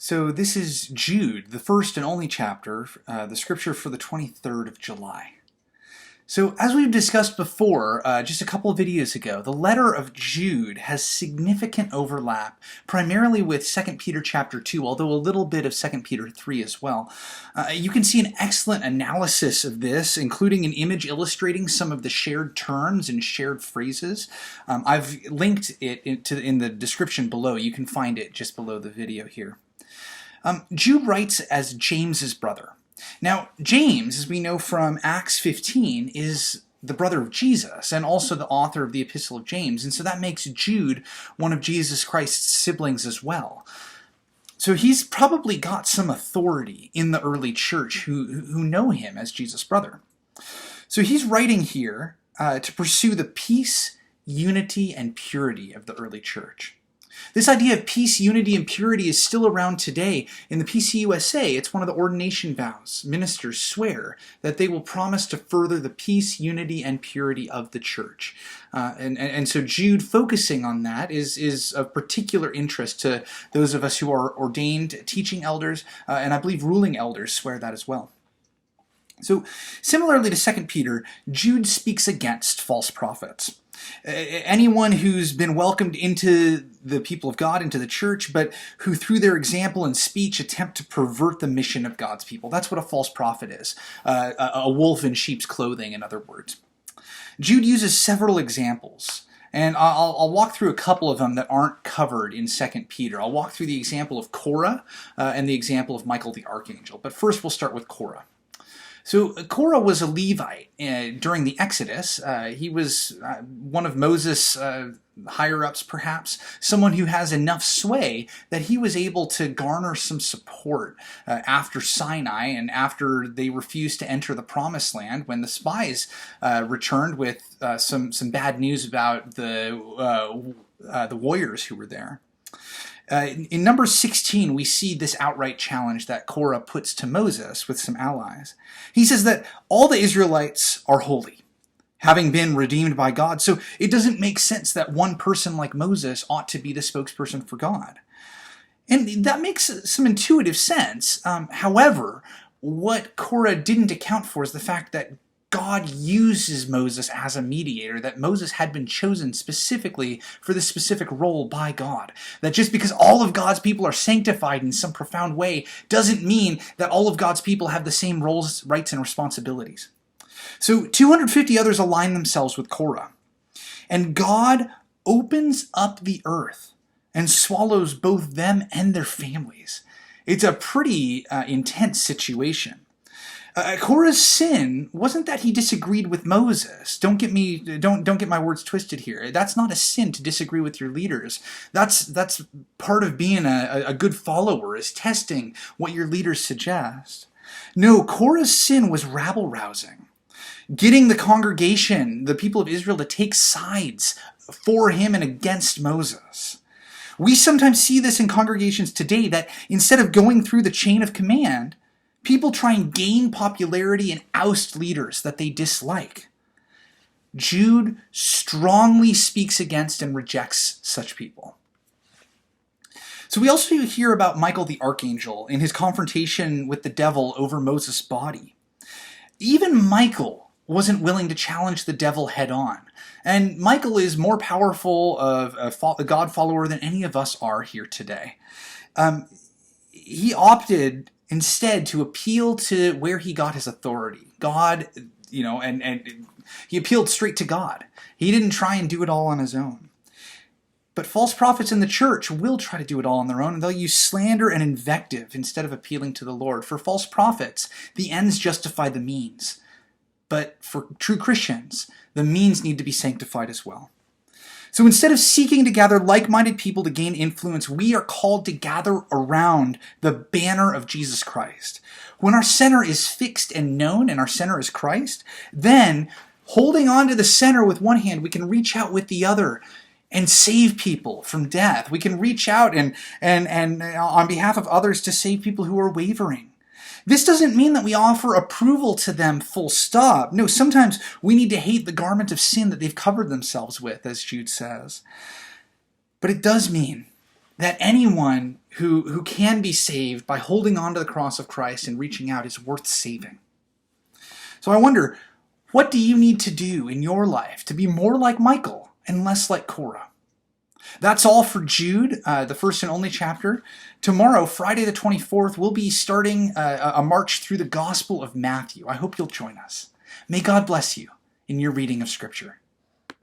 So this is Jude, the first and only chapter, the scripture for the 23rd of July. So as we've discussed before, just a couple of videos ago, the letter of Jude has significant overlap, primarily with 2 Peter chapter 2, although a little bit of 2 Peter 3 as well. You can see an excellent analysis of this, including an image illustrating some of the shared terms and shared phrases. I've linked it in the description below. You can find it just below the video here. Jude writes as James's brother. Now, James, as we know from Acts 15, is the brother of Jesus and also the author of the Epistle of James, and so that makes Jude one of Jesus Christ's siblings as well. So he's probably got some authority in the early church who know him as Jesus' brother. So he's writing here to pursue the peace, unity, and purity of the early church. This idea of peace, unity, and purity is still around today. In the PCUSA, it's one of the ordination vows. Ministers swear that they will promise to further the peace, unity, and purity of the church. And so Jude focusing on that is of particular interest to those of us who are ordained teaching elders, and I believe ruling elders swear that as well. So similarly to 2 Peter, Jude speaks against false prophets. Anyone who's been welcomed into the people of God, into the church, but who through their example and speech attempt to pervert the mission of God's people. That's what a false prophet is. A wolf in sheep's clothing, in other words. Jude uses several examples. And I'll walk through a couple of them that aren't covered in 2 Peter. I'll walk through the example of Korah and the example of Michael the Archangel. But first we'll start with Korah. So Korah was a Levite during the Exodus. He was one of Moses' higher-ups, perhaps, someone who has enough sway that he was able to garner some support after Sinai and after they refused to enter the Promised Land when the spies returned with some bad news about the warriors who were there. In Numbers 16, we see this outright challenge that Korah puts to Moses with some allies. He says that all the Israelites are holy, having been redeemed by God, so it doesn't make sense that one person like Moses ought to be the spokesperson for God. And that makes some intuitive sense. However, what Korah didn't account for is the fact that God uses Moses as a mediator, that Moses had been chosen specifically for this specific role by God. That just because all of God's people are sanctified in some profound way doesn't mean that all of God's people have the same roles, rights, and responsibilities. So 250 others align themselves with Korah. And God opens up the earth and swallows both them and their families. It's a pretty intense situation. Korah's sin wasn't that he disagreed with Moses. Don't get my words twisted here. That's not a sin to disagree with your leaders. That's part of being a good follower, is testing what your leaders suggest. No, Korah's sin was rabble-rousing, getting the congregation, the people of Israel, to take sides for him and against Moses. We sometimes see this in congregations today, that instead of going through the chain of command, people try and gain popularity and oust leaders that they dislike. Jude strongly speaks against and rejects such people. So we also hear about Michael the Archangel in his confrontation with the devil over Moses' body. Even Michael wasn't willing to challenge the devil head on. And Michael is more powerful of a God follower than any of us are here today. He opted instead to appeal to where he got his authority. God, and he appealed straight to God. He didn't try and do it all on his own. But false prophets in the church will try to do it all on their own, and they'll use slander and invective instead of appealing to the Lord. For false prophets, the ends justify the means. But for true Christians, the means need to be sanctified as well. So instead of seeking to gather like-minded people to gain influence, we are called to gather around the banner of Jesus Christ. When our center is fixed and known, and our center is Christ, then holding on to the center with one hand, we can reach out with the other and save people from death. We can reach out and on behalf of others to save people who are wavering. This doesn't mean that we offer approval to them full stop. No, sometimes we need to hate the garment of sin that they've covered themselves with, as Jude says. But it does mean that anyone who can be saved by holding on to the cross of Christ and reaching out is worth saving. So I wonder, what do you need to do in your life to be more like Michael and less like Korah? That's all for Jude, the first and only chapter. Tomorrow, Friday the 24th, we'll be starting a march through the Gospel of Matthew. I hope you'll join us. May God bless you in your reading of Scripture.